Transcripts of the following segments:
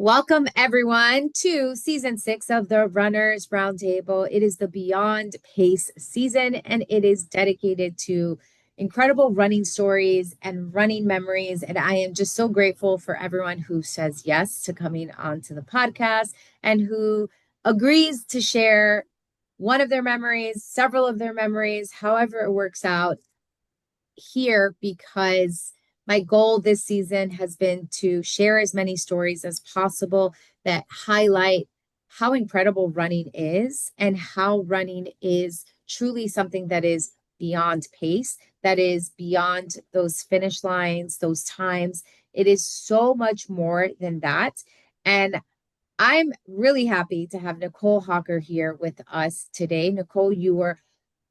Welcome, everyone, to season 6 of the Runners Roundtable. It is the Beyond Pace season, and it is dedicated to incredible running stories and running memories. And I am just so grateful for everyone who says yes to coming onto the podcast and who agrees to share one of their memories, several of their memories, however it works out here, because my goal this season has been to share as many stories as possible that highlight how incredible running is and how running is truly something that is beyond pace, that is beyond those finish lines, those times. It is so much more than that. And I'm really happy to have Nicole Hawker here with us today. Nicole, you were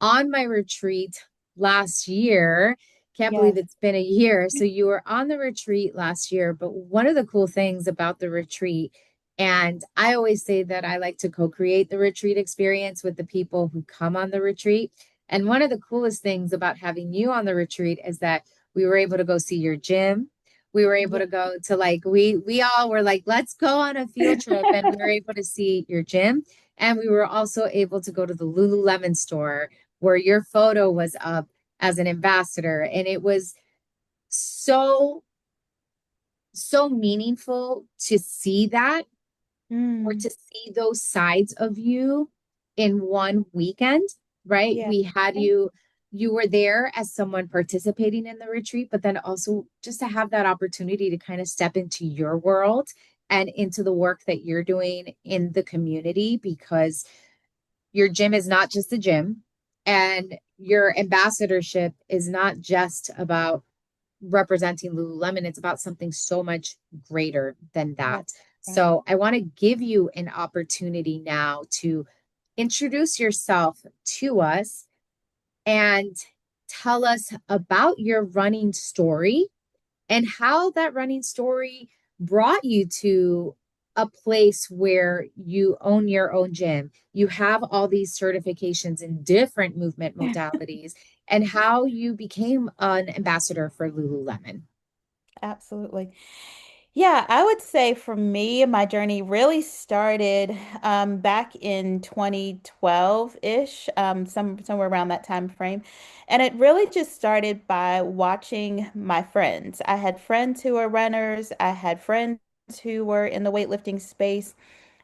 on my retreat last year. Can't believe Yes. it's been a year. So you were on the retreat last year, but one of the cool things about the retreat, and I always say that I like to co-create the retreat experience with the people who come on the retreat. And one of the coolest things about having you on the retreat is that we were able to go see your gym. We were able Yeah. to go to we all were like, let's go on a field trip, and we were able to see your gym. And we were also able to go to the Lululemon store where your photo was up as an ambassador. And it was so meaningful to see that, or Mm, to see those sides of you in one weekend, right? yeah. We had you were there as someone participating in the retreat, but then also just to have that opportunity to kind of step into your world and into the work that you're doing in the community, because your gym is not just a gym, and your ambassadorship is not just about representing Lululemon. It's about something so much greater than Yeah. that. Right. So I want to give you an opportunity now to introduce yourself to us and tell us about your running story and how that running story brought you to a place where you own your own gym. You have all these certifications in different movement modalities, and how you became an ambassador for Lululemon. Absolutely. Yeah, I would say for me, my journey really started back in 2012-ish, somewhere around that time frame. And it really just started by watching my friends. I had friends who were runners, I had friends who were in the weightlifting space.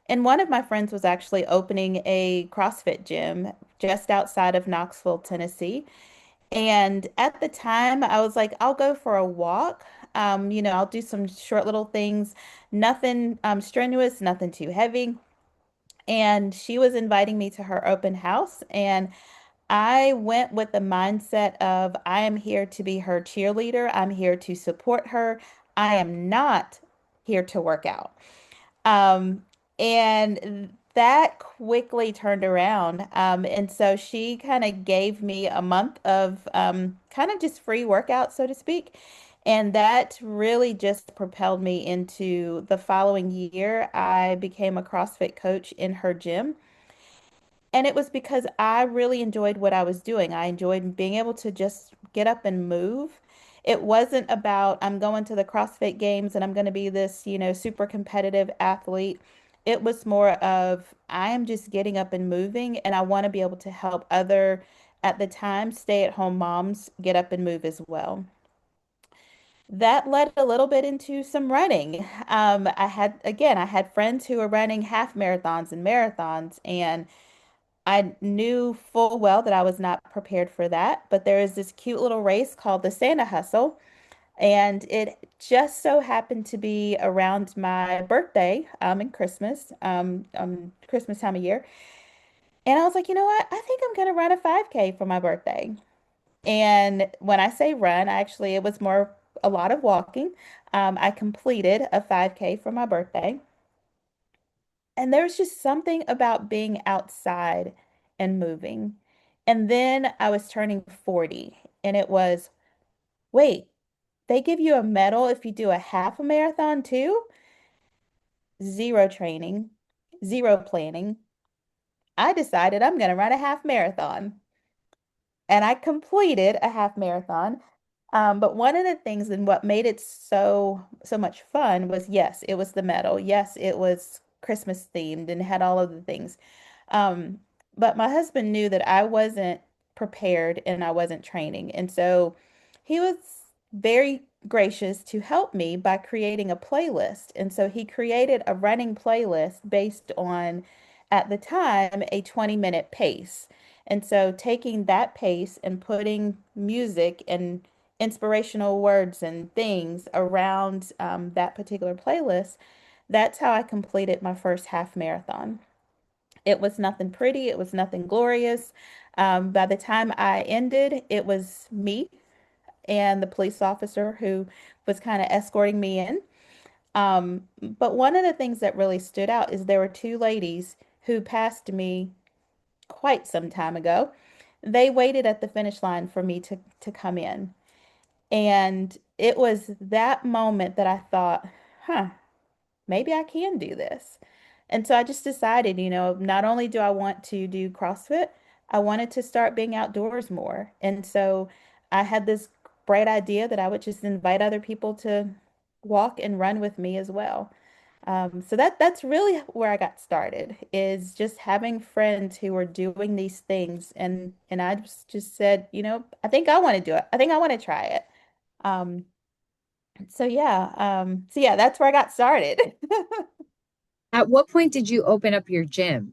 And one of my friends was actually opening a CrossFit gym just outside of Knoxville, Tennessee. And at the time, I was like, I'll go for a walk. I'll do some short little things, nothing strenuous, nothing too heavy. And she was inviting me to her open house. And I went with the mindset of I am here to be her cheerleader. I'm here to support her. I am not here to work out. Um, and that quickly turned around. And so she kind of gave me a month of kind of just free workout, so to speak. And that really just propelled me into the following year. I became a CrossFit coach in her gym. And it was because I really enjoyed what I was doing. I enjoyed being able to just get up and move. It wasn't about I'm going to the CrossFit Games and I'm going to be this, super competitive athlete. It was more of I am just getting up and moving, and I want to be able to help other, at the time, stay-at-home moms get up and move as well. That led a little bit into some running. I had friends who were running half marathons and marathons, and I knew full well that I was not prepared for that, but there is this cute little race called the Santa Hustle, and it just so happened to be around my birthday, and Christmas time of year. And I was like, you know what? I think I'm gonna run a 5K for my birthday. And when I say run, actually, it was more a lot of walking. I completed a 5K for my birthday. And there's just something about being outside and moving. And then I was turning 40, and it was, wait, they give you a medal if you do a half a marathon too? Zero training, zero planning. I decided I'm going to run a half marathon. And I completed a half marathon. But one of the things and what made it so much fun was yes, it was the medal. Yes, it was Christmas themed and had all of the things. Um, but my husband knew that I wasn't prepared and I wasn't training. And so he was very gracious to help me by creating a playlist. And so he created a running playlist based on, at the time, a 20-minute pace. And so taking that pace and putting music and inspirational words and things around that particular playlist, that's how I completed my first half marathon. It was nothing pretty, it was nothing glorious. By the time I ended, it was me and the police officer who was kind of escorting me in. But one of the things that really stood out is there were two ladies who passed me quite some time ago. They waited at the finish line for me to come in. And it was that moment that I thought, huh, maybe I can do this. And so I just decided, not only do I want to do CrossFit, I wanted to start being outdoors more. And so I had this bright idea that I would just invite other people to walk and run with me as well. So that's really where I got started, is just having friends who were doing these things, and I just said, I think I want to do it. I think I want to try it. Um, so yeah, that's where I got started. At what point did you open up your gym?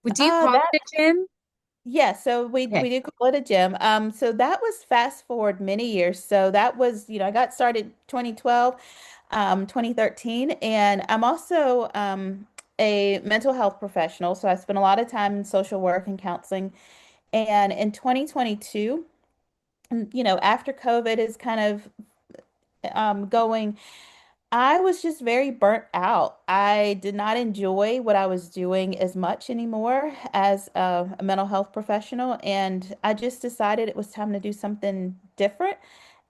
Do you call That it a gym? Yeah, so we Okay. do call it a gym. So that was fast forward many years. So that was, I got started 2012, 2013, and I'm also a mental health professional. So I spent a lot of time in social work and counseling. And in 2022, after COVID is kind of going. I was just very burnt out. I did not enjoy what I was doing as much anymore as a mental health professional, and I just decided it was time to do something different.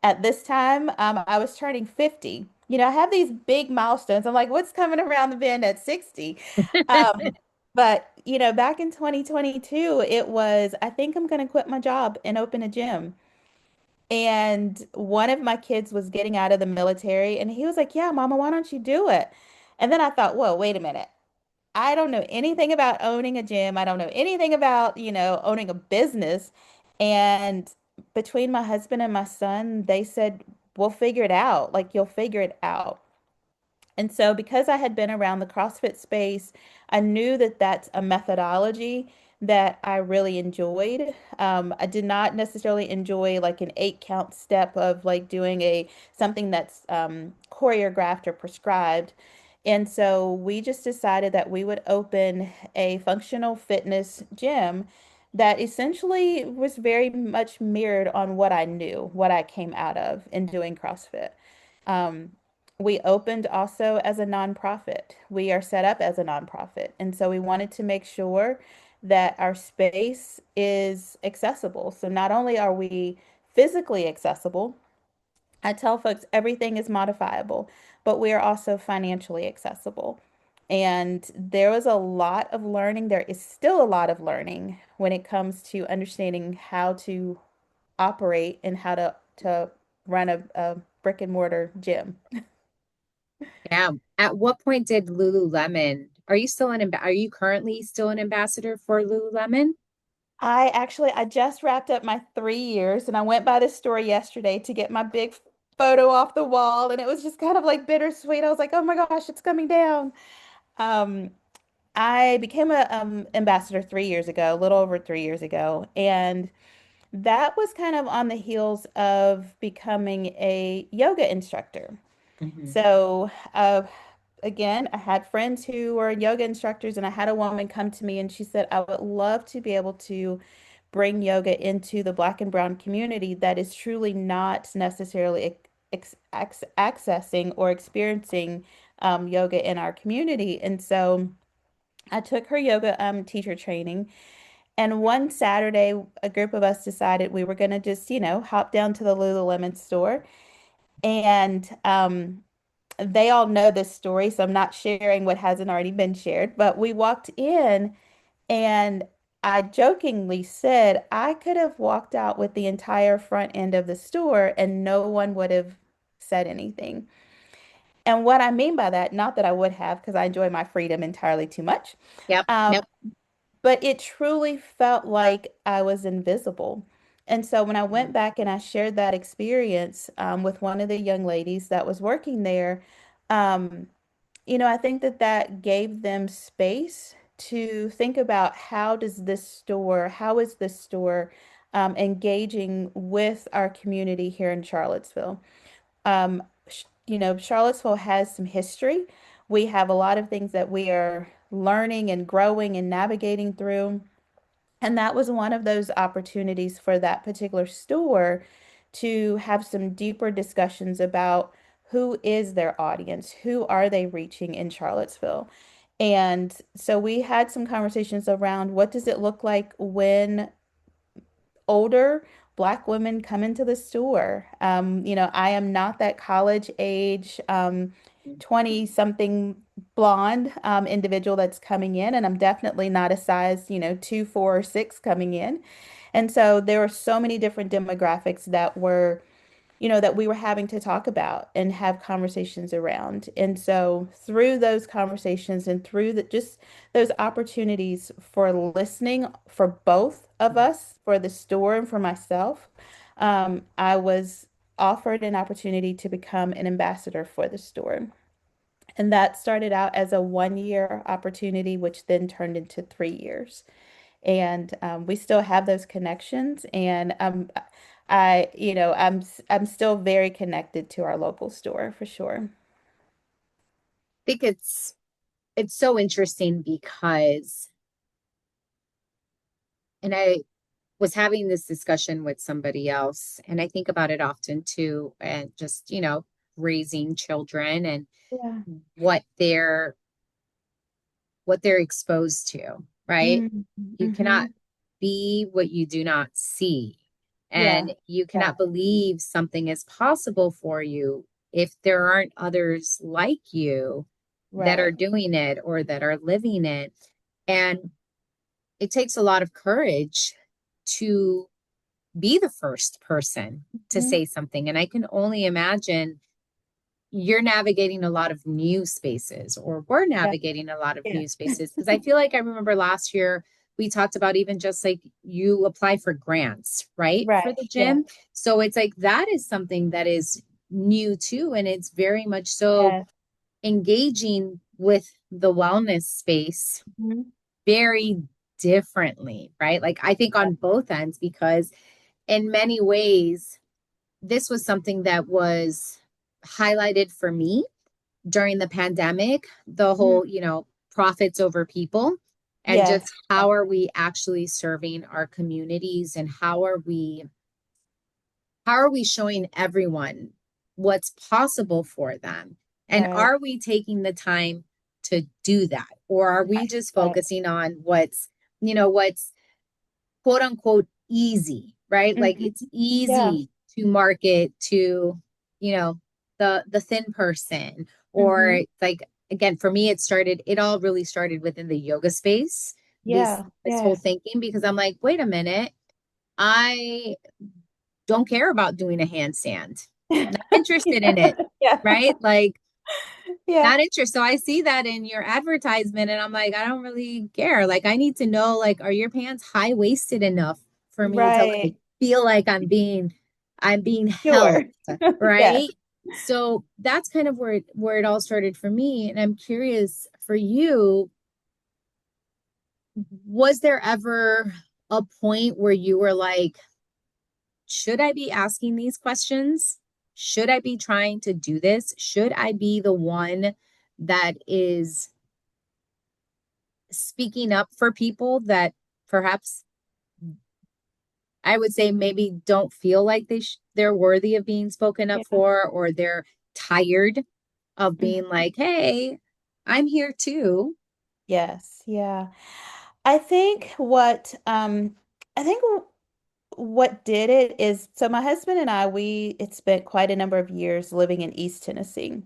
At this time, I was turning 50. I have these big milestones. I'm like, what's coming around the bend at 60? Um, but, back in 2022, it was, I think I'm going to quit my job and open a gym. And one of my kids was getting out of the military, and he was like, yeah, Mama, why don't you do it? And then I thought, whoa, wait a minute. I don't know anything about owning a gym. I don't know anything about, owning a business. And between my husband and my son, they said, we'll figure it out. Like, you'll figure it out. And so, because I had been around the CrossFit space, I knew that that's a methodology that I really enjoyed. I did not necessarily enjoy like an 8 count step of like doing a something that's choreographed or prescribed. And so we just decided that we would open a functional fitness gym that essentially was very much mirrored on what I knew, what I came out of in doing CrossFit. Um, we opened also as a nonprofit. We are set up as a nonprofit. And so we wanted to make sure that our space is accessible. So not only are we physically accessible, I tell folks everything is modifiable, but we are also financially accessible. And there was a lot of learning. There is still a lot of learning when it comes to understanding how to operate and how to run a brick and mortar gym. Yeah. At what point did Lululemon, are you currently still an ambassador for Lululemon? I just wrapped up my 3 years, and I went by this store yesterday to get my big photo off the wall, and it was just kind of like bittersweet. I was like, oh my gosh, it's coming down. Um, I became a ambassador 3 years ago, a little over 3 years ago, and that was kind of on the heels of becoming a yoga instructor. Mhm. So, again, I had friends who were yoga instructors, and I had a woman come to me and she said, I would love to be able to bring yoga into the Black and Brown community that is truly not necessarily accessing or experiencing yoga in our community. And so I took her yoga teacher training. And one Saturday, a group of us decided we were going to just, hop down to the Lululemon store. And they all know this story, so I'm not sharing what hasn't already been shared. But we walked in, and I jokingly said I could have walked out with the entire front end of the store and no one would have said anything. And what I mean by that, not that I would have, because I enjoy my freedom entirely too much, Yep. um, but it truly felt like I was invisible. And so when I went back and I shared that experience with one of the young ladies that was working there, um, I think that that gave them space to think about how is this store engaging with our community here in Charlottesville. Charlottesville has some history. We have a lot of things that we are learning and growing and navigating through. And that was one of those opportunities for that particular store to have some deeper discussions about who is their audience, who are they reaching in Charlottesville. And so we had some conversations around what does it look like when older Black women come into the store. I am not that college age, 20 something blonde individual that's coming in, and I'm definitely not a size, 2, 4, or 6 coming in. And so there were so many different demographics that we were having to talk about and have conversations around. And so through those conversations and through just those opportunities for listening for both of us, for the store and for myself, I was offered an opportunity to become an ambassador for the store. And that started out as a 1 year opportunity, which then turned into 3 years. And we still have those connections. And I'm still very connected to our local store for sure. Think it's so interesting because, and I was having this discussion with somebody else, and I think about it often too, and just, raising children and Yeah. what they're what they're exposed to, right? You cannot Mm-hmm. be what you do not see. Yeah. And you Yeah. cannot believe something is possible for you if there aren't others like you that are Right. doing it or that are living it. And it takes a lot of courage to be the first person to Mhm. say something. And I can only imagine you're navigating a lot of new spaces, or we're Yeah. navigating a lot of Yeah. new spaces. Because I feel like I remember last year we talked about even just like you apply for grants, right? For Right. the Yeah. gym. So it's like that is something that is new too. And it's very much so Yeah. engaging with the wellness space Mhm. very differently, right? Like I think on both ends, because in many ways, this was something that was highlighted for me during the pandemic, the Mhm. whole, profits over people, and just Yes. how are we actually serving our communities, and how are we showing everyone what's possible for them? And Right. are we taking the time to do that? Or are we just Right. focusing on what's quote unquote easy, right? Like Mhm. it's Yeah. easy to market to, you know, the thin person, or Hmm. like again, for me it all really started within the yoga space, this Yeah. this whole Yeah. thinking, because I'm like, wait a minute, I don't care about doing a handstand. Not interested in it, Yeah. right? Like Yeah. not interested. So I see that in your advertisement and I'm like, I don't really care. Like I need to know, like, are your pants high waisted enough for me to like Right. feel like I'm being held, Sure. Yes. right? So that's kind of where it all started for me. And I'm curious for you, was there ever a point where you were like, should I be asking these questions? Should I be trying to do this? Should I be the one that is speaking up for people that perhaps I would say maybe don't feel like they're worthy of being spoken up Yeah. for, or they're tired of being Mhm. like, hey, I'm here too. Yes. Yeah. I think what did it is so my husband and I we had spent quite a number of years living in East Tennessee.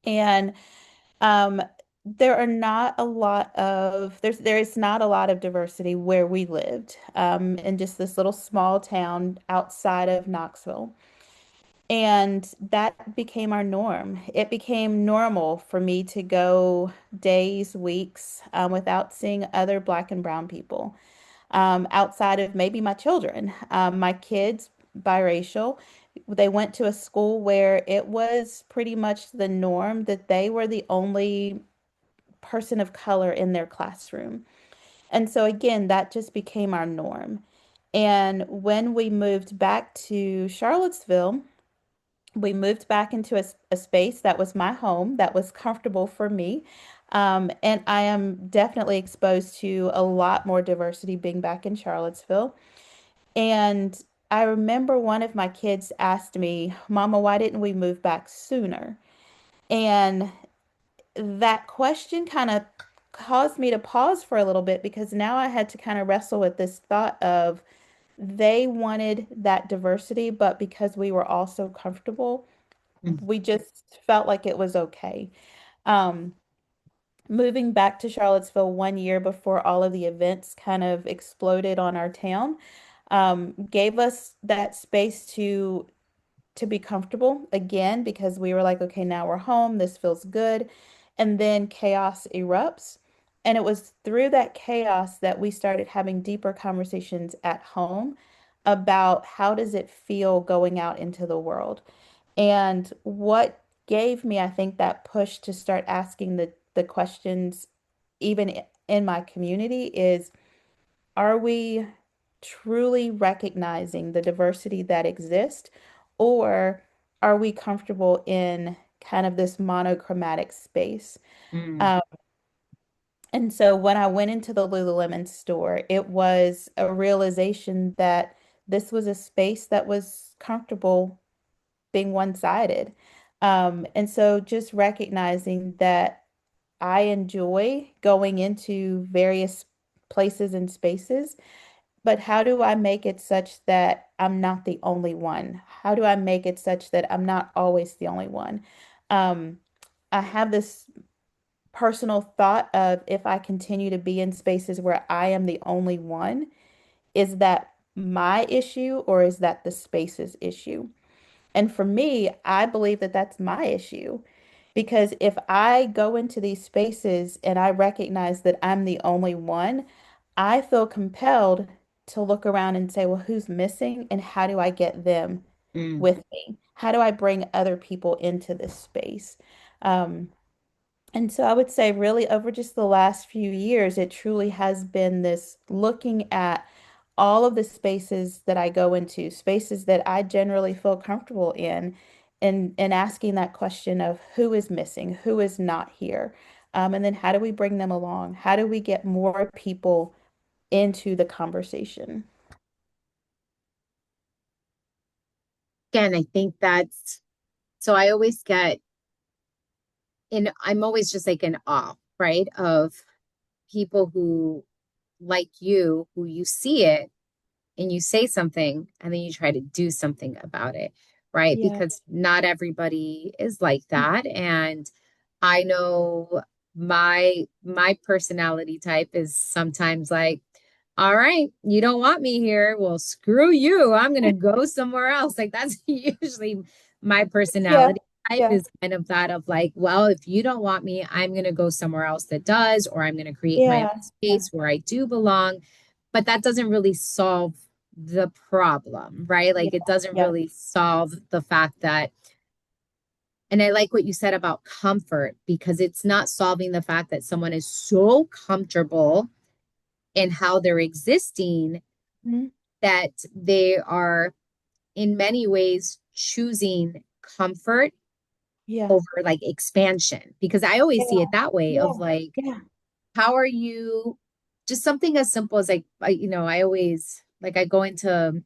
And there are not a lot of there is not a lot of diversity where we lived, in just this little small town outside of Knoxville. And that became our norm. It became normal for me to go days, weeks, without seeing other Black and brown people, outside of maybe my children. My kids, biracial, they went to a school where it was pretty much the norm that they were the only person of color in their classroom. And so, again, that just became our norm. And when we moved back to Charlottesville, we moved back into a space that was my home, that was comfortable for me. And I am definitely exposed to a lot more diversity being back in Charlottesville. And I remember one of my kids asked me, Mama, why didn't we move back sooner? And that question kind of caused me to pause for a little bit because now I had to kind of wrestle with this thought of they wanted that diversity, but because we were all so comfortable, Mm. we just felt like it was okay. Um, Moving back to Charlottesville 1 year before all of the events kind of exploded on our town, gave us that space to be comfortable again because we were like, okay, now we're home. This feels good. And then chaos erupts. And it was through that chaos that we started having deeper conversations at home about how does it feel going out into the world. And what gave me, I think, that push to start asking the questions, even in my community, is are we truly recognizing the diversity that exists, or are we comfortable in kind of this monochromatic space? Mm. Um, and so when I went into the Lululemon store, it was a realization that this was a space that was comfortable being one-sided. And so just recognizing that I enjoy going into various places and spaces, but how do I make it such that I'm not the only one? How do I make it such that I'm not always the only one? Um, I have this personal thought of if I continue to be in spaces where I am the only one, is that my issue or is that the space's issue? And for me, I believe that that's my issue. Because if I go into these spaces and I recognize that I'm the only one, I feel compelled to look around and say, well, who's missing and how do I get them Mm. with me? How do I bring other people into this space? Um, and so I would say, really, over just the last few years, it truly has been this looking at all of the spaces that I go into, spaces that I generally feel comfortable in, and asking that question of who is missing, who is not here, and then how do we bring them along? How do we get more people into the conversation? Again, I think that's so I always get in, I'm always just like in awe, right? Of people who, like you, who you see it and you say something and then you try to do something about it, right? Yeah. Because not everybody is like that. And I know my personality type is sometimes like, all right, you don't want me here. Well, screw you. I'm gonna go somewhere else. Like that's usually my Yeah. personality type Yeah. is kind of that of like, well, if you don't want me, I'm gonna go somewhere else that does, or I'm gonna create my own Yeah. Yeah. space where I do belong. But that doesn't really solve the problem, right? Yeah. Like it doesn't Yeah. really solve the fact that, and I like what you said about comfort because it's not solving the fact that someone is so comfortable in how they're existing Mhm. that they are in many ways choosing comfort Yeah. over like expansion. Because I always see Yeah. it that way Yeah. of like, Yeah. how are you just something as simple as like, I always like, I go into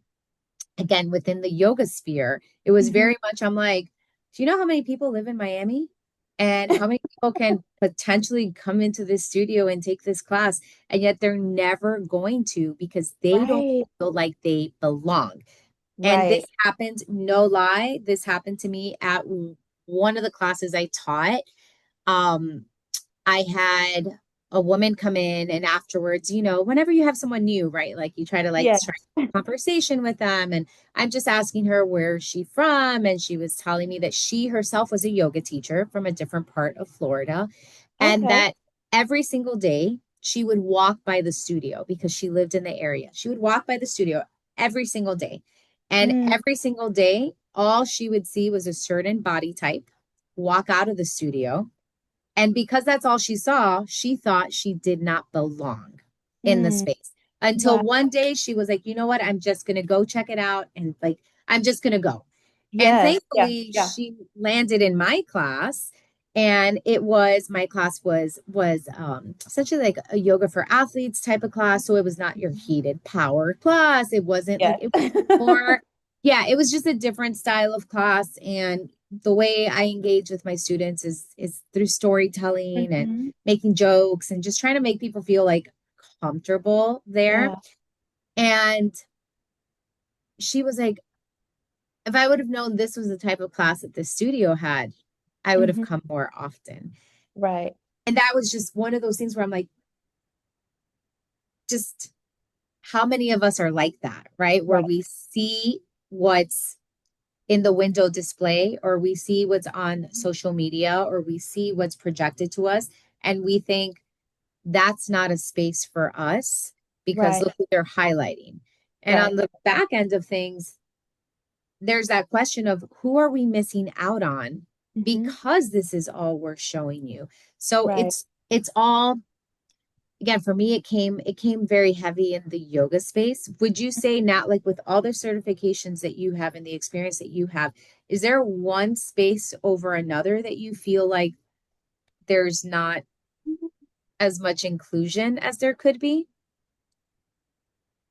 again within the yoga sphere, it was Mhm. very much I'm like, do you know how many people live in Miami? And how many people can potentially come into this studio and take this class, and yet they're never going to because they don't Right. feel like they belong. And this Right. happened, no lie, this happened to me at one of the classes I taught. Um, I had a woman come in, and afterwards, whenever you have someone new, right? Like you try to like Yeah. start a conversation with them. And I'm just asking her where she's from. And she was telling me that she herself was a yoga teacher from a different part of Florida. And Okay. that every single day she would walk by the studio because she lived in the area. She would walk by the studio every single day. And Mm, every single day, all she would see was a certain body type walk out of the studio, and because that's all she saw, she thought she did not belong in the mm, space. Until wow. one day she was like, you know what? I'm just going to go check it out. And like, I'm just going to go. And Yes. Yeah. thankfully Yeah. she landed in my class. And it was my class was essentially like a yoga for athletes type of class. So it was not your heated power class. It wasn't like Yes. it was more, yeah, it was just a different style of class. And the way I engage with my students is through storytelling and Mhm. making jokes and just trying to make people feel like comfortable there. Yeah. And she was like, if I would have known this was the type of class that this studio had, I would have Mhm. come more often. Right. And that was just one of those things where I'm like, just how many of us are like that, right? Where Right. we see what's in the window display, or we see what's on social media, or we see what's projected to us, and we think that's not a space for us because Right. look what they're highlighting. And on Right. the back end of things, there's that question of who are we missing out on Mhm. because this is all we're showing you. So Right. it's all, again, for me it came very heavy in the yoga space. Would you say, not like with all the certifications that you have and the experience that you have, is there one space over another that you feel like there's not as much inclusion as there could be?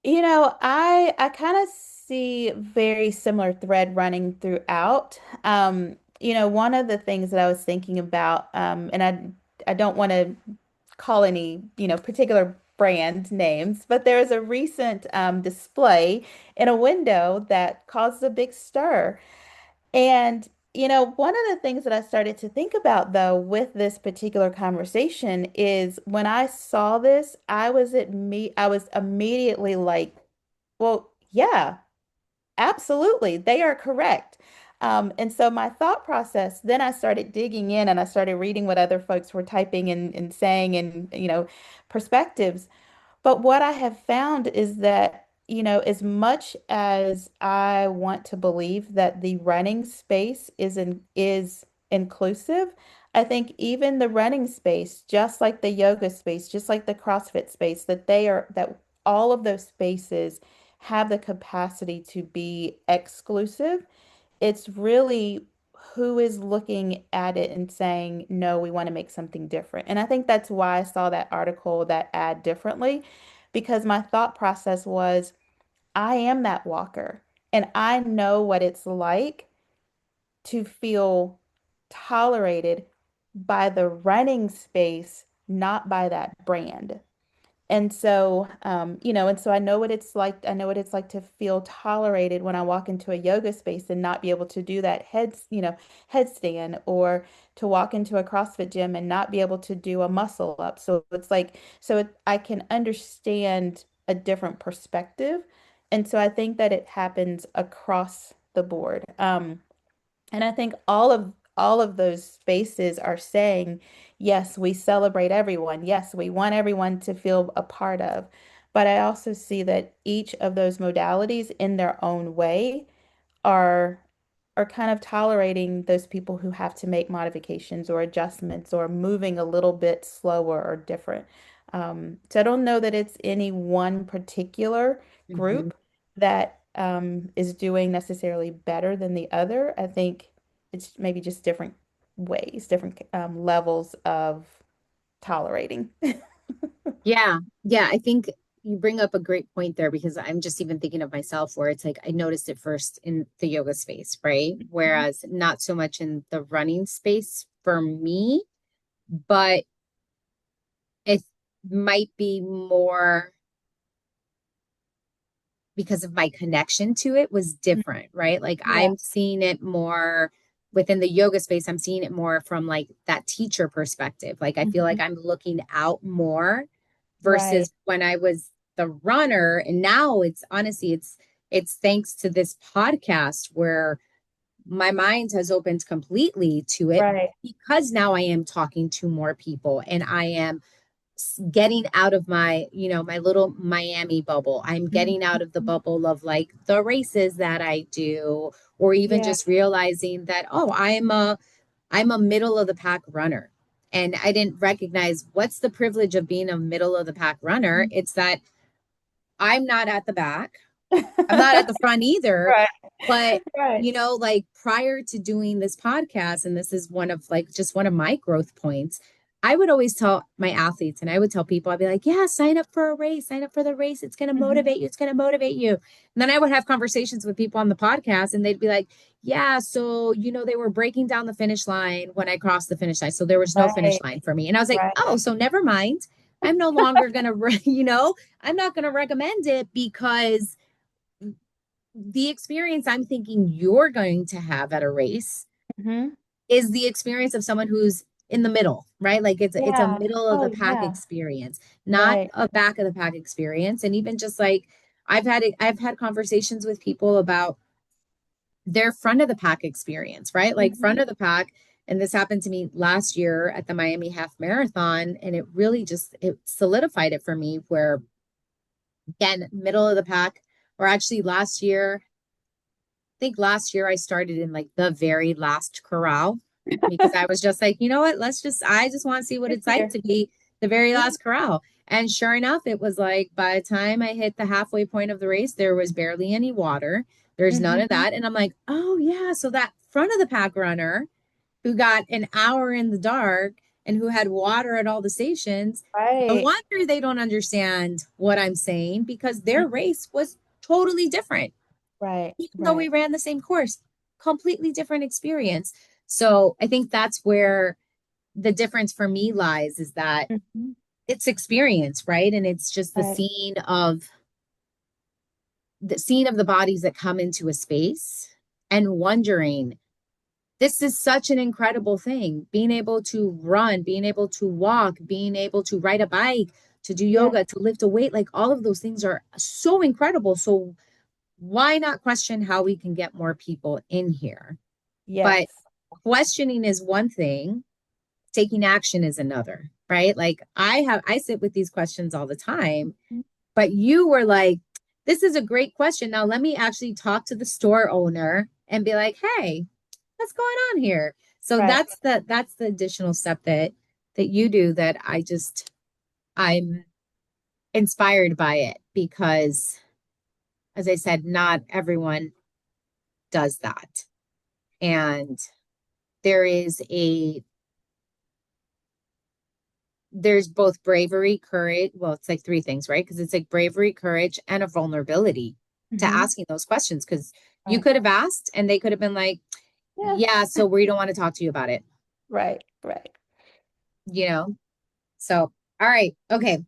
I kind of see very similar thread running throughout. One of the things that I was thinking about, and I don't want to call any, particular brand names, but there was a recent display in a window that caused a big stir. And, one of the things that I started to think about though with this particular conversation is when I saw this, I was immediately like, well, yeah, absolutely. They are correct. And so my thought process, then I started digging in and I started reading what other folks were typing and saying and, perspectives. But what I have found is that, as much as I want to believe that the running space is inclusive, I think even the running space, just like the yoga space, just like the CrossFit space, that all of those spaces have the capacity to be exclusive. It's really who is looking at it and saying, no, we want to make something different. And I think that's why I saw that article, that ad differently, because my thought process was, I am that walker and I know what it's like to feel tolerated by the running space, not by that brand. And so I know what it's like. I know what it's like to feel tolerated when I walk into a yoga space and not be able to do that headstand, or to walk into a CrossFit gym and not be able to do a muscle up. So it's like, I can understand a different perspective. And so I think that it happens across the board. And I think all of those spaces are saying, yes, we celebrate everyone. Yes, we want everyone to feel a part of. But I also see that each of those modalities in their own way are are kind of tolerating those people who have to make modifications or adjustments or moving a little bit slower or different. So I don't know that it's any one particular Mhm. group that is doing necessarily better than the other. I think it's maybe just different ways, different levels of tolerating. Yeah. Yeah. I think you bring up a great point there because I'm just even thinking of myself where it's like I noticed it first in the yoga space, right? Whereas not so much in the running space for me, but it might be more because of my connection to it was different, right? Like Yeah. I'm seeing it more within the yoga space, I'm seeing it more from like that teacher perspective. Like I feel like Mhm. I'm looking out more Right, versus when I was the runner. And now it's honestly, it's thanks to this podcast where my mind has opened completely to it right. because now I am talking to more people and I am getting out of my, my little Miami bubble. I'm getting out of the Mhm. bubble of like the races that I do, or even Yeah. just realizing that, oh, I'm a middle of the pack runner. And I didn't recognize what's the privilege of being a middle of the pack runner. It's that I'm not at the back. I'm not at the front either. Right, But, right. like prior to doing this podcast, and this is one of like just one of my growth points, I would always tell my athletes and I would tell people, I'd be like, yeah, sign up for a race, sign up for the race. It's going to Mhm. motivate you. It's going to motivate you. And then I would have conversations with people on the podcast and they'd be like, yeah, so, they were breaking down the finish line when I crossed the finish line. So there was no finish Right, line for me. And I was like, right. oh, so never mind. I'm no longer going to, I'm not going to recommend it because the experience I'm thinking you're going to have at a race Hmm. is the experience of someone who's in the middle, right? Like it's a Yeah. middle of the Oh, pack yeah. experience, not Right. a back of the pack experience. And even just like I've had conversations with people about their front of the pack experience, right? Like front Hmm. of the pack. And this happened to me last year at the Miami Half Marathon. And it really just it solidified it for me where again, middle of the pack, or actually think last year I started in like the very last corral because I was just like, you know what, I just want to see what It's it's like here. to be the very Yeah. last corral. And sure enough, it was like by the time I hit the halfway point of the race, there was barely any water. There's none of Hmm. that. And I'm like, oh, yeah. So that front of the pack runner who got an hour in the dark and who had water at all the stations, no Right. wonder they don't understand what I'm saying because their race was totally different Right. even though we Right. ran the same course, completely different experience. So I think that's where the difference for me lies is that Hmm. it's experience, right? And it's just Right. the scene of the bodies that come into a space and wondering, this is such an incredible thing. Being able to run, being able to walk, being able to ride a bike, to do Yeah. yoga, to lift a weight, like all of those things are so incredible. So why not question how we can get more people in here? But Yes. questioning is one thing, taking action is another, right? Like I sit with these questions all the time, but you were like, this is a great question. Now let me actually talk to the store owner and be like, hey, what's going on here? So Right. that's the additional step that you do that I'm inspired by it because as I said, not everyone does that. And there is a there's both bravery, courage. Well, it's like three things, right? Because it's like bravery, courage, and a vulnerability to Hmm. asking those questions. Because you Right. could have asked and they could have been like, Yeah. yeah, so we don't want to talk to you about it, Right. Right. you know? So, all right. Okay.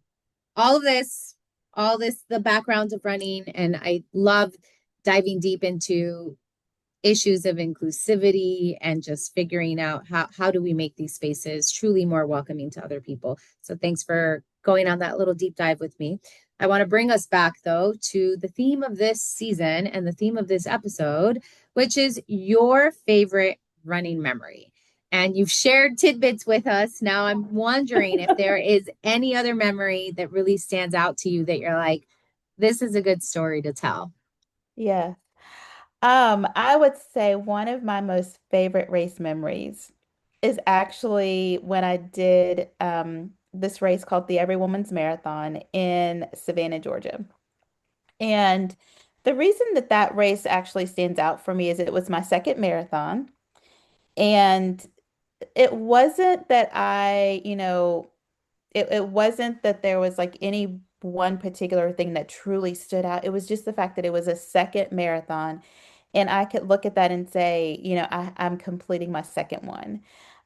All of this, the background of running, and I love diving deep into issues of inclusivity and just figuring out how do we make these spaces truly more welcoming to other people. So thanks for going on that little deep dive with me. I want to bring us back though to the theme of this season and the theme of this episode, which is your favorite running memory. And you've shared tidbits with us. Now I'm wondering if there is any other memory that really stands out to you that you're like, this is a good story to tell. Yeah. I would say one of my most favorite race memories is actually when I did this race called the Every Woman's Marathon in Savannah, Georgia. And the reason that that race actually stands out for me is it was my second marathon. And it wasn't that it wasn't that there was like any one particular thing that truly stood out. It was just the fact that it was a second marathon. And I could look at that and say, I'm completing my second one.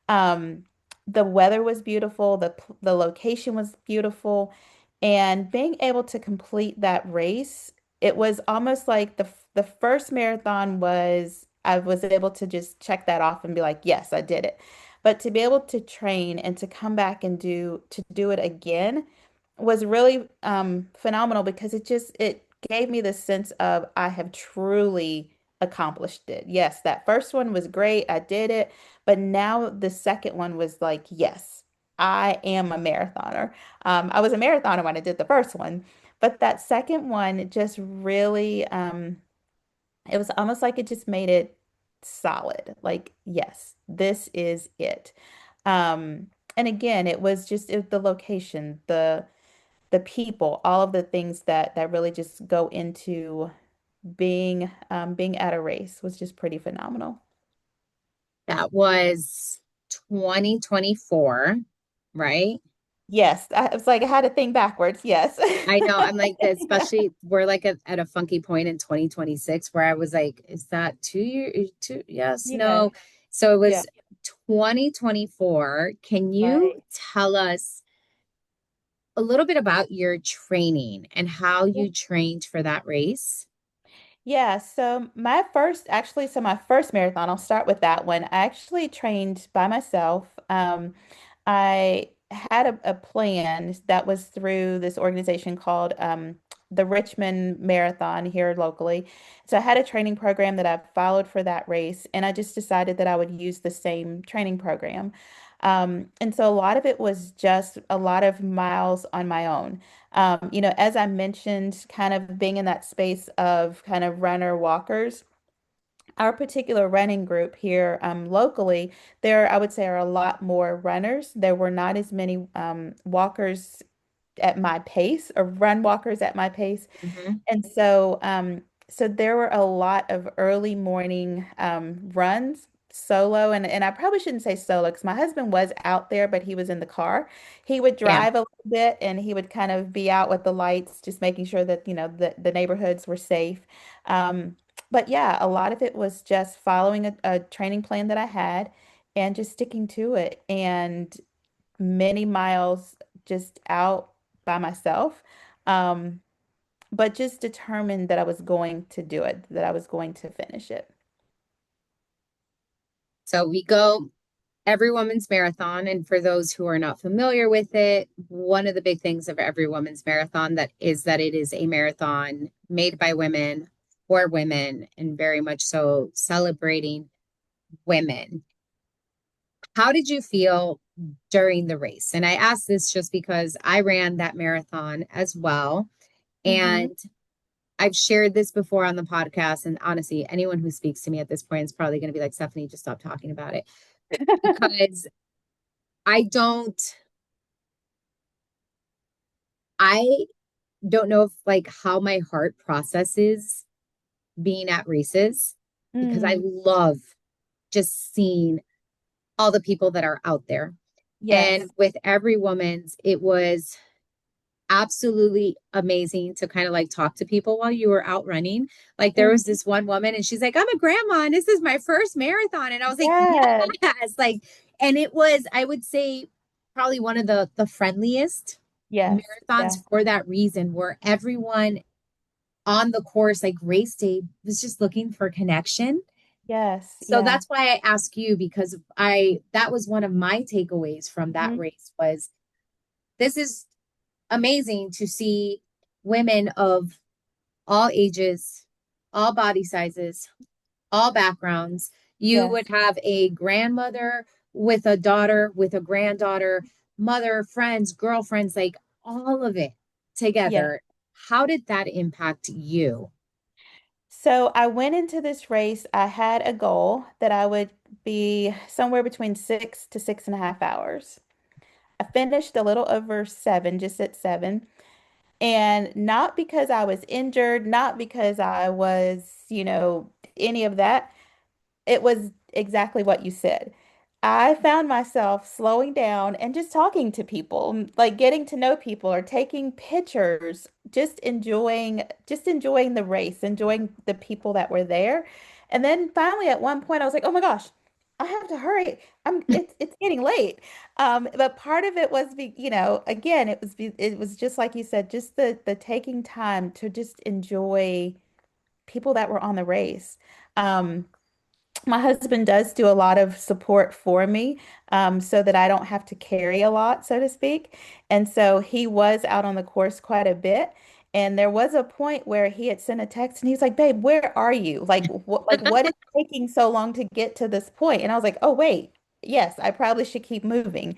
Um, the weather was beautiful, the location was beautiful, and being able to complete that race, it was almost like the first marathon was. I was able to just check that off and be like, yes, I did it. But to be able to train and to come back and do it again was really phenomenal because it gave me the sense of I have truly accomplished it. Yes, that first one was great. I did it. But now the second one was like, yes, I am a marathoner. I was a marathoner when I did the first one, but that second one just really, it was almost like it just made it solid. Like, yes, this is it. And again, it was just the location, the people, all of the things that really just go into being at a race was just pretty phenomenal. That was 2024, right? Yes, I was like I had to think backwards. Yes. I know. I'm like, Yeah. especially we're like at a funky point in 2026 where I was like, is that 2 years? Two? Yes, Yeah. no. So it Yeah. was 2024. Can you Right. tell us a little bit about your training and how you trained for that race? Yeah, so my first marathon, I'll start with that one. I actually trained by myself. I had a plan that was through this organization called the Richmond Marathon here locally. So I had a training program that I followed for that race, and I just decided that I would use the same training program. And so a lot of it was just a lot of miles on my own. As I mentioned, kind of being in that space of kind of runner walkers, our particular running group here locally, there I would say are a lot more runners. There were not as many walkers at my pace or run walkers at my pace. Hmm. And so there were a lot of early morning runs solo, and I probably shouldn't say solo because my husband was out there, but he was in the car. He would Yeah. drive a little bit, and he would kind of be out with the lights, just making sure that the neighborhoods were safe. But yeah, a lot of it was just following a training plan that I had and just sticking to it, and many miles just out by myself. Um, but just determined that I was going to do it, that I was going to finish it. So we go every woman's marathon. And for those who are not familiar with it, one of the big things of every woman's marathon that it is a marathon made by women for women and very much so celebrating women. How did you feel during the race? And I ask this just because I ran that marathon as well. Hmm. And I've shared this before on the podcast. And honestly, anyone who speaks to me at this point is probably going to be like, Stephanie, just stop talking about it. Because I don't, I don't know if like how my heart processes being at races because I Mm, love just seeing all the people that are out there. And yes. with every woman's, it was absolutely amazing to kind of like talk to people while you were out running. Like there was Mhm. this one woman and she's like, I'm a grandma and this is my first marathon. And I was like, Yes. yes, like, and it was, I would say, probably one of the friendliest Yes. marathons Yeah. for that reason, where everyone on the course, like race day, was just looking for connection. Yes. So Yeah. that's why I ask you because I that was one of my takeaways from that Mhm. race was this is amazing to see women of all ages, all body sizes, all backgrounds. You would Yes. have a grandmother with a daughter, with a granddaughter, mother, friends, girlfriends, like all of it Yeah. together. How did that impact you? So I went into this race. I had a goal that I would be somewhere between 6 to 6.5 hours. I finished a little over seven, just at seven. And not because I was injured, not because I was, any of that. It was exactly what you said. I found myself slowing down and just talking to people, like getting to know people or taking pictures, just enjoying the race, enjoying the people that were there. And then finally at one point I was like, "Oh my gosh, I have to hurry. It's getting late." But part of it was again, it was just like you said, just the taking time to just enjoy people that were on the race. Um my husband does do a lot of support for me, so that I don't have to carry a lot, so to speak. And so he was out on the course quite a bit. And there was a point where he had sent a text and he's like, "Babe, where are you? What is taking so long to get to this point?" And I was like, "Oh, wait. Yes, I probably should keep moving."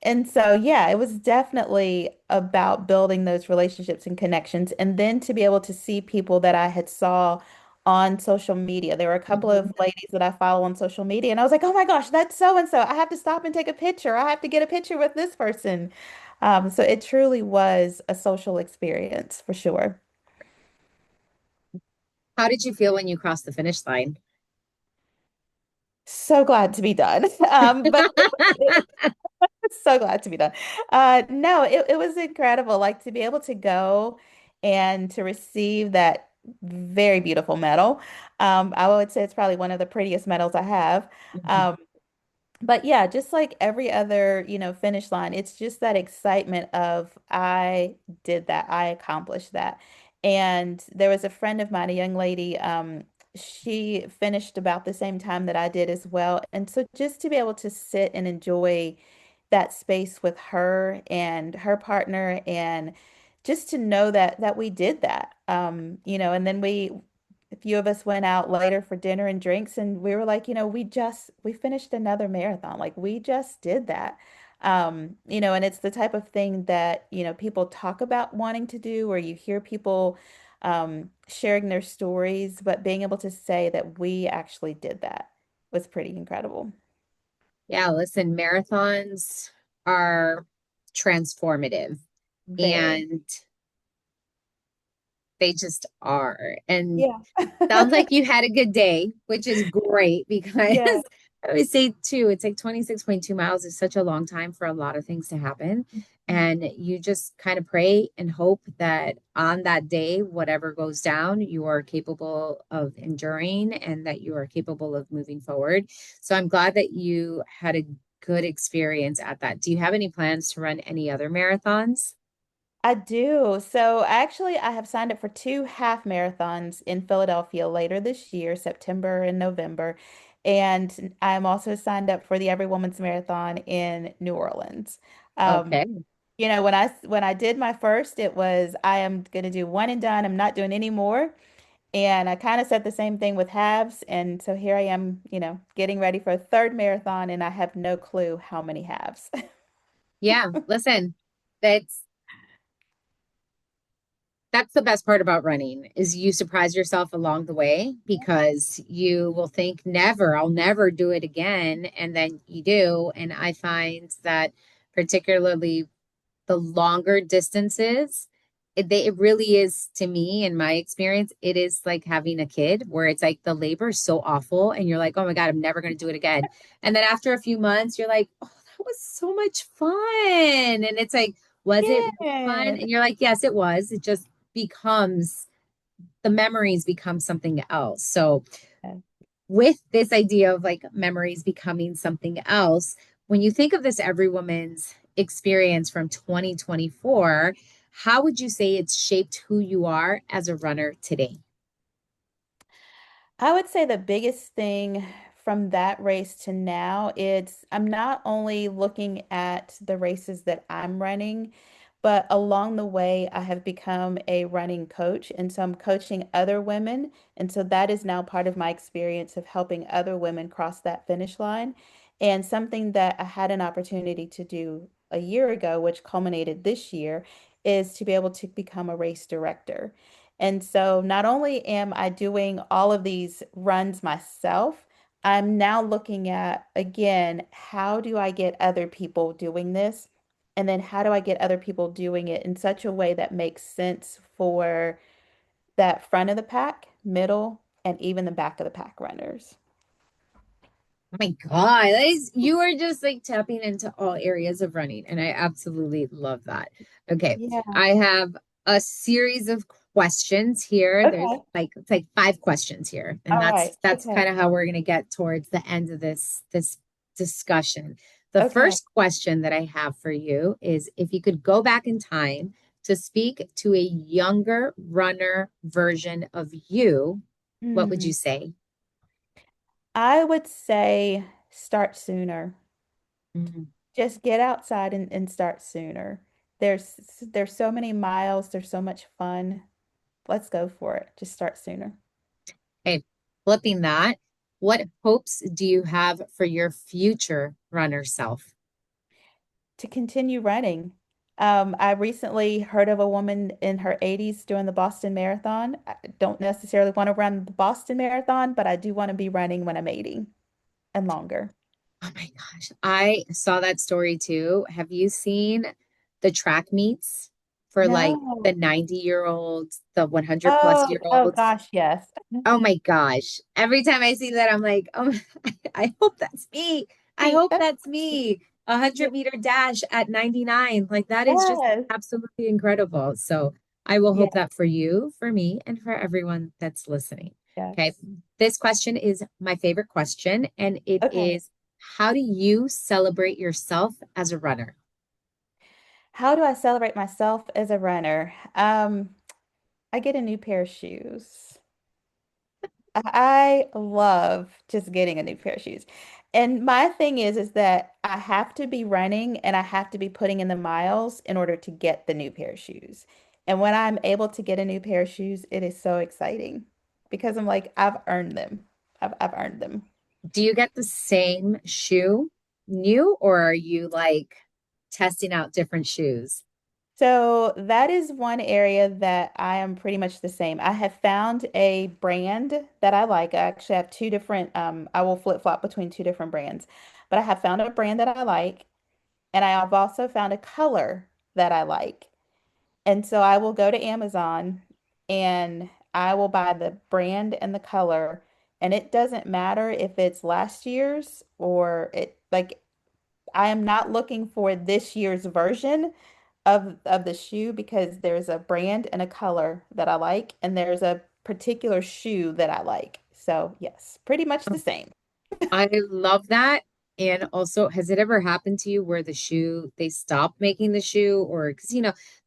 And so, yeah, it was definitely about building those relationships and connections. And then to be able to see people that I had saw on social media. There were a couple Mhm. of ladies that I follow on social media, and I was like, oh my gosh, that's so and so. I have to stop and take a picture. I have to get a picture with this person. So it truly was a social experience for sure. How did you feel when you crossed the finish line? So glad to be done. But so glad to be done. No, it was incredible. Like to be able to go and to receive that very beautiful medal. I would say it's probably one of the prettiest medals I have. Mhm. Um, But yeah, just like every other, finish line, it's just that excitement of I did that, I accomplished that. And there was a friend of mine, a young lady, she finished about the same time that I did as well. And so just to be able to sit and enjoy that space with her and her partner and just to know that we did that. And then a few of us went out later for dinner and drinks and we were like, we finished another marathon. Like we just did that. And it's the type of thing that, people talk about wanting to do, or you hear people sharing their stories, but being able to say that we actually did that was pretty incredible. Yeah, listen, marathons are transformative Very. and they just are. And Yeah. sounds like you had a good day, which is great because Yeah. I always say too, it's like 26.2 miles is such a long time for a lot of things to happen. And you just kind of pray and hope that on that day, whatever goes down, you are capable of enduring and that you are capable of moving forward. So I'm glad that you had a good experience at that. Do you have any plans to run any other marathons? I do. So actually, I have signed up for two half marathons in Philadelphia later this year, September and November. And I'm also signed up for the Every Woman's Marathon in New Orleans. Um, Okay. when I did my first, it was I am going to do one and done. I'm not doing any more. And I kind of said the same thing with halves. And so here I am, getting ready for a third marathon, and I have no clue how many halves. Yeah, listen, that's that's the best part about running is you surprise yourself along the way because you will think I'll never do it again. And then you do. And I find that particularly the longer distances, it really is to me, in my experience, it is like having a kid where it's like the labor is so awful and you're like, oh my God, I'm never going to do it again. And then after a few months, you're like, oh, that was so much fun. And it's like, was it really fun? Yeah. And you're like, yes, it was. It just becomes the memories become something else. So with this idea of like memories becoming something else, when you think of this Every Woman's experience from 2024, how would you say it's shaped who you are as a runner today? I would say the biggest thing from that race to now, it's I'm not only looking at the races that I'm running, but along the way, I have become a running coach. And so I'm coaching other women. And so that is now part of my experience of helping other women cross that finish line. And something that I had an opportunity to do a year ago, which culminated this year, is to be able to become a race director. And so not only am I doing all of these runs myself, I'm now looking at, again, how do I get other people doing this? And then how do I get other people doing it in such a way that makes sense for that front of the pack, middle, and even the back of the pack runners? Oh my God, you are just like tapping into all areas of running, and I absolutely love that. Okay, Yeah. I have a series of questions here. There's Okay. like it's like five questions here, and All that's right. that's Okay. kind of how we're gonna get towards the end of this discussion. The Okay. first question that I have for you is if you could go back in time to speak to a younger runner version of you, what would you Hmm. say? I would say start sooner. Mhm. Just get outside and start sooner. There's so many miles, there's so much fun. Let's go for it. Just start sooner. Okay, flipping that, what hopes do you have for your future runner self? To continue running. I recently heard of a woman in her 80s doing the Boston Marathon. I don't necessarily want to run the Boston Marathon, but I do want to be running when I'm 80 and longer. Oh my gosh, I saw that story too. Have you seen the track meets for like the No. 90-year-olds, the 100 plus year Oh olds? gosh, yes. Oh my gosh. Every time I see that, I'm like, oh, I hope that's me. I Me. hope that's me. A 100-meter dash at 99. Like that is just Yes. absolutely incredible. So I will Yes. hope that for you, for me, and for everyone that's listening. Okay. Yes. This question is my favorite question, and it Okay. is, how do you celebrate yourself as a runner? How do I celebrate myself as a runner? I get a new pair of shoes. I love just getting a new pair of shoes. And my thing is that I have to be running and I have to be putting in the miles in order to get the new pair of shoes. And when I'm able to get a new pair of shoes, it is so exciting because I'm like, I've earned them. I've earned them. Do you get the same shoe new, or are you like testing out different shoes? So that is one area that I am pretty much the same. I have found a brand that I like. I actually have two different, I will flip-flop between two different brands, but I have found a brand that I like, and I have also found a color that I like. And so I will go to Amazon and I will buy the brand and the color, and it doesn't matter if it's last year's or it like I am not looking for this year's version of the shoe because there's a brand and a color that I like, and there's a particular shoe that I like. So, yes, pretty much the same. I love that. And also, has it ever happened to you where the shoe, they stop making the shoe, or because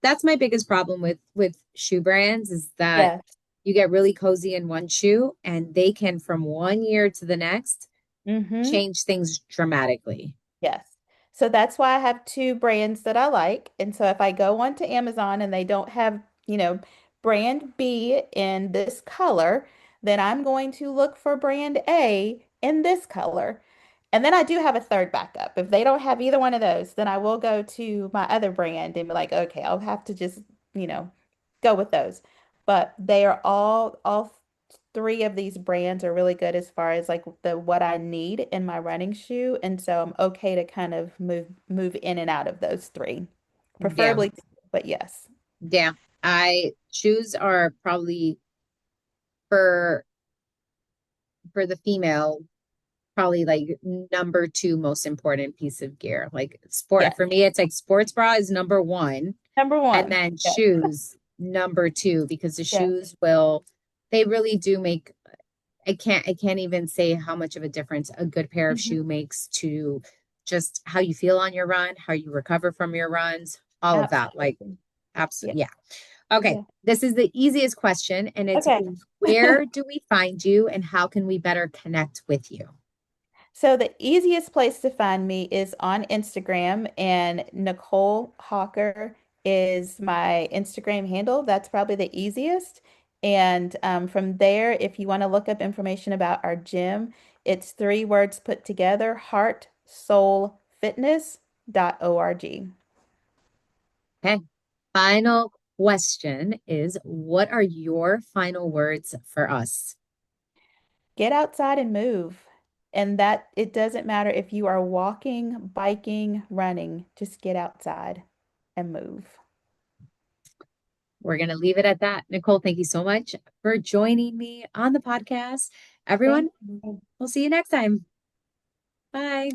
that's my biggest problem with shoe brands is that Yes. you get really cozy in one shoe and they can from one year to the next Mm-hmm. change things dramatically. Yes. So that's why I have two brands that I like. And so if I go onto Amazon and they don't have, brand B in this color, then I'm going to look for brand A in this color. And then I do have a third backup. If they don't have either one of those, then I will go to my other brand and be like, okay, I'll have to just, you know, go with those. But they are all three of these brands are really good as far as like the what I need in my running shoe, and so I'm okay to kind of move in and out of those three, Yeah. preferably two, but yes. Yeah. I shoes are probably for for the female, probably like number two most important piece of gear. Like sport Yes. for me, it's like sports bra is number one. Number And one. then Yes. shoes, number two, because the Yes. shoes will, they really do make, I can't even say how much of a difference a good pair of Mhm. shoe makes to just how you feel on your run, how you recover from your runs, all of that. Like, Absolutely. Yeah. absolutely. Yeah. Okay. Yeah. This is the easiest question, and it's, Okay. where do we find you and how can we better connect with you? So the easiest place to find me is on Instagram, and Nicole Hawker is my Instagram handle. That's probably the easiest. And from there, if you want to look up information about our gym, it's three words put together, heartsoulfitness.org. Okay. Final question is, what are your final words for us? Get outside and move. And that it doesn't matter if you are walking, biking, running, just get outside and move. We're going to leave it at that. Nicole, thank you so much for joining me on the podcast. Everyone, Thank you. we'll see you next time. Bye.